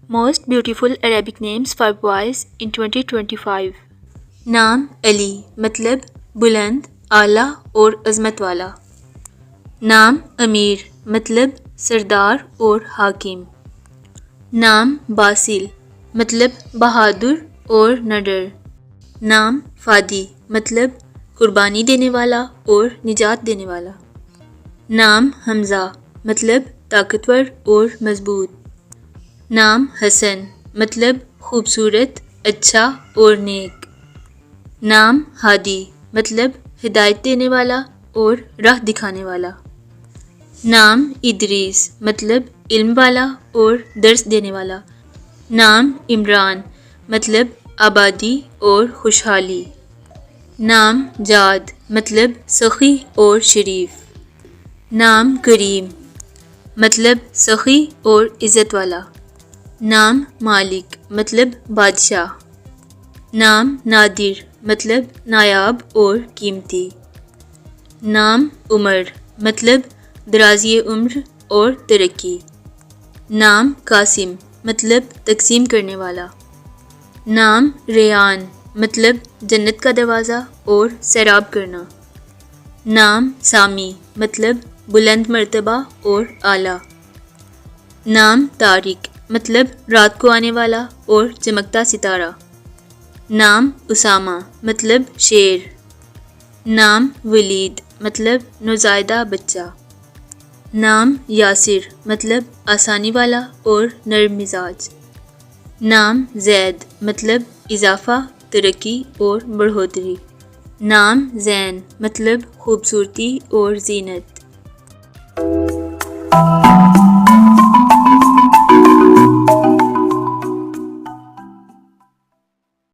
Most beautiful Arabic names for boys in 2025. نام علی مطلب بلند، اعلیٰ اور عظمت والا. نام امیر مطلب سردار اور حاکم. نام باسل مطلب بہادر اور نڈر. نام فادی مطلب قربانی دینے والا اور نجات دینے والا. نام حمزہ مطلب طاقتور اور مضبوط. نام حسن مطلب خوبصورت، اچھا اور نیک. نام ہادی مطلب ہدایت دینے والا اور راہ دکھانے والا. نام ادریس مطلب علم والا اور درس دینے والا. نام عمران مطلب آبادی اور خوشحالی. نام جاد مطلب سخی اور شریف. نام کریم مطلب سخی اور عزت والا. نام مالک مطلب بادشاہ. نام نادر مطلب نایاب اور قیمتی. نام عمر مطلب درازی عمر اور ترقی. نام قاسم مطلب تقسیم کرنے والا. نام ریان مطلب جنت کا دروازہ اور سیراب کرنا. نام سامی مطلب بلند مرتبہ اور اعلیٰ. نام طارق مطلب رات کو آنے والا اور چمکتا ستارہ. نام اسامہ مطلب شیر. نام ولید مطلب نوزائیدہ بچہ. نام یاسر مطلب آسانی والا اور نرم مزاج. نام زید مطلب اضافہ، ترقی اور بڑھوتری. نام زین مطلب خوبصورتی اور زینت.